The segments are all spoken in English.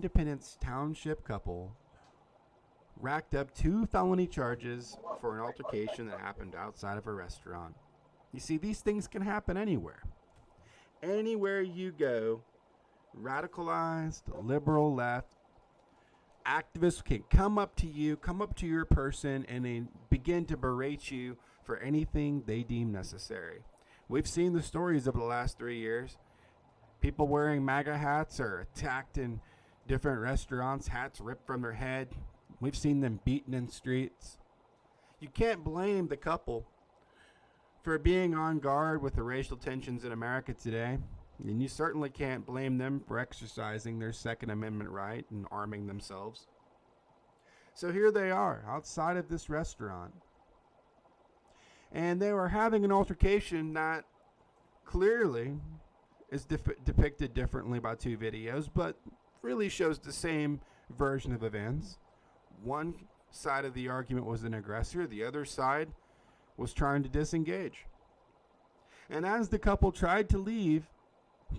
Independence Township couple racked up 2 felony charges for an altercation that happened outside of a restaurant. You see, these things can happen anywhere. Anywhere you go, radicalized, liberal left, activists can come up to you, come up to your person, and then begin to berate you for anything they deem necessary. We've seen the stories over the last 3 years. People wearing MAGA hats are attacked in different restaurants, hats ripped from their head. We've seen them beaten in streets. You can't blame the couple for being on guard with the racial tensions in America today. And you certainly can't blame them for exercising their Second Amendment right and arming themselves. So here they are outside of this restaurant. And they were having an altercation that clearly is depicted differently by 2 videos, but really shows the same version of events. One side of the argument was an aggressor. The other side was trying to disengage. And as the couple tried to leave,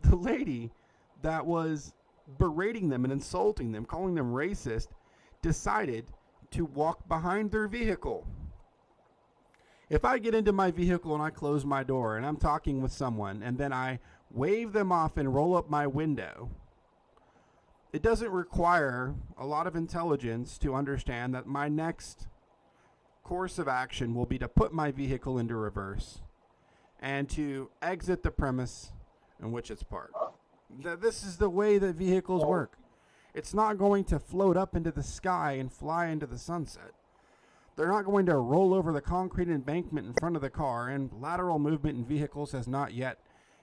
the lady that was berating them and insulting them, calling them racist, decided to walk behind their vehicle. If I get into my vehicle and I close my door and I'm talking with someone and then I wave them off and roll up my window, it doesn't require a lot of intelligence to understand that my next course of action will be to put my vehicle into reverse and to exit the premise in which it's parked. This is the way that vehicles work. It's not going to float up into the sky and fly into the sunset. They're not going to roll over the concrete embankment in front of the car, and lateral movement in vehicles has not yet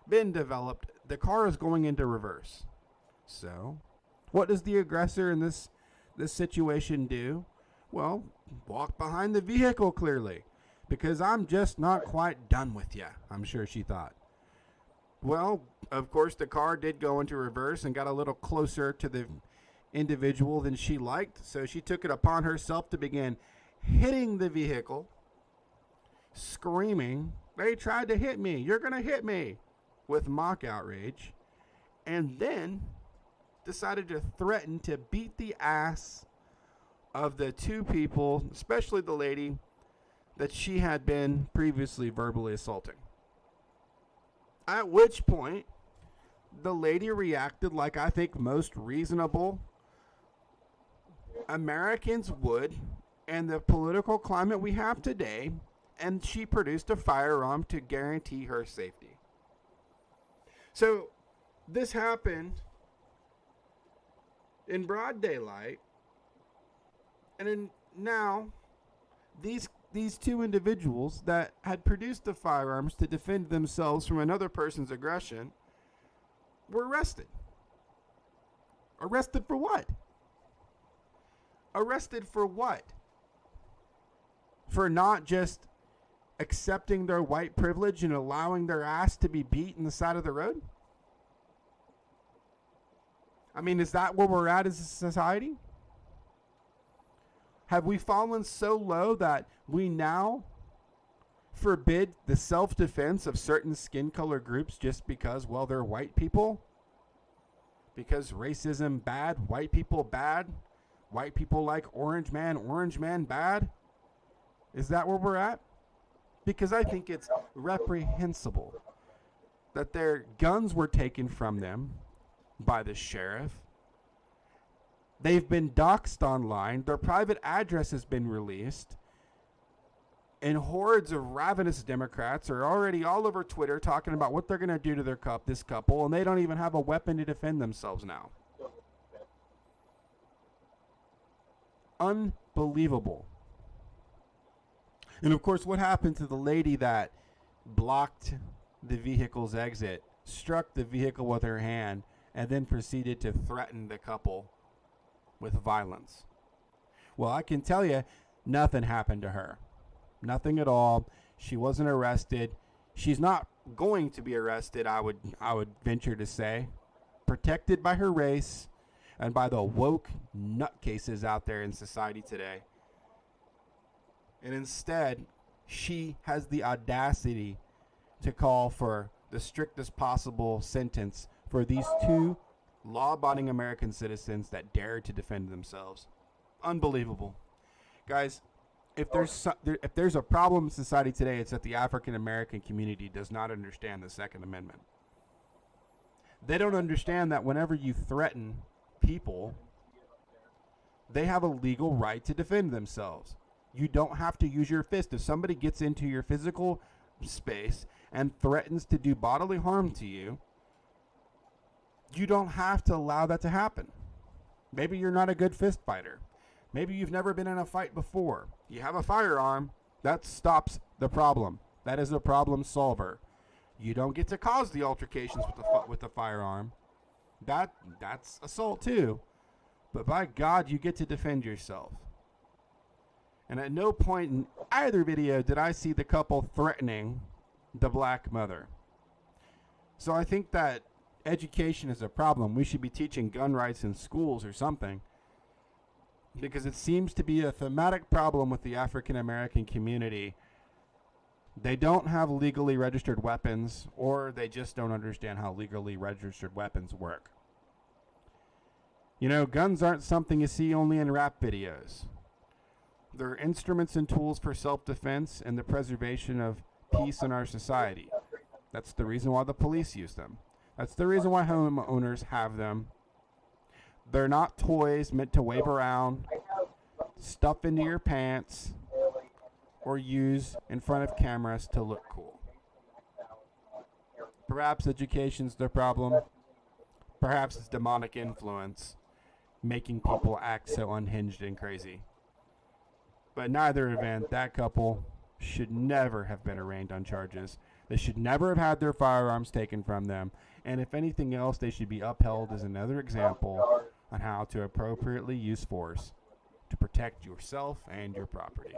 been developed. The car is going into reverse. So, what does the aggressor in this situation do? Well, walk behind the vehicle clearly, because I'm just not quite done with you, I'm sure she thought. Well, of course, the car did go into reverse and got a little closer to the individual than she liked, so she took it upon herself to begin hitting the vehicle, screaming, "They tried to hit me, you're going to hit me," with mock outrage, and then decided to threaten to beat the ass of the 2 people, especially the lady that she had been previously verbally assaulting. At which point, the lady reacted like I think most reasonable Americans would in the political climate we have today, and she produced a firearm to guarantee her safety. So, this happened in broad daylight, and now these 2 individuals that had produced the firearms to defend themselves from another person's aggression were arrested. Arrested for what? Arrested for what? For not just accepting their white privilege and allowing their ass to be beat in the side of the road? I mean, is that where we're at as a society? Have we fallen so low that we now forbid the self-defense of certain skin color groups just because, well, they're white people? Because racism bad, white people like orange man bad? Is that where we're at? Because I think it's reprehensible that their guns were taken from them by the sheriff. They've been doxxed online. Their private address has been released. And hordes of ravenous Democrats are already all over Twitter talking about what they're going to do to this couple, and they don't even have a weapon to defend themselves now. Unbelievable. And of course, what happened to the lady that blocked the vehicle's exit, struck the vehicle with her hand, and then proceeded to threaten the couple with violence? Well, I can tell you, nothing happened to her. Nothing at all. She wasn't arrested. She's not going to be arrested, I would venture to say. Protected by her race and by the woke nutcases out there in society today. And instead, she has the audacity to call for the strictest possible sentence for these 2 Law-abiding American citizens that dared to defend themselves. Unbelievable. Guys, if there's a problem in society today, it's that the African American community does not understand the Second Amendment. They don't understand that whenever you threaten people, they have a legal right to defend themselves. You don't have to use your fist. If somebody gets into your physical space and threatens to do bodily harm to you, you don't have to allow that to happen. Maybe you're not a good fist fighter. Maybe you've never been in a fight before. You have a firearm. That stops the problem. That is a problem solver. You don't get to cause the altercations with the firearm. That's assault too. But by God, you get to defend yourself. And at no point in either video did I see the couple threatening the black mother. So I think that education is a problem. We should be teaching gun rights in schools or something, because it seems to be a thematic problem with the African American community. They don't have legally registered weapons, or they just don't understand how legally registered weapons work. You know, guns aren't something you see only in rap videos. They're instruments and tools for self-defense and the preservation of peace in our society. That's the reason why the police use them. That's the reason why homeowners have them. They're not toys meant to wave around, stuff into your pants, or use in front of cameras to look cool. Perhaps education's the problem. Perhaps it's demonic influence making people act so unhinged and crazy. But in either event, that couple should never have been arraigned on charges. They should never have had their firearms taken from them. And if anything else, they should be upheld as another example on how to appropriately use force to protect yourself and your property.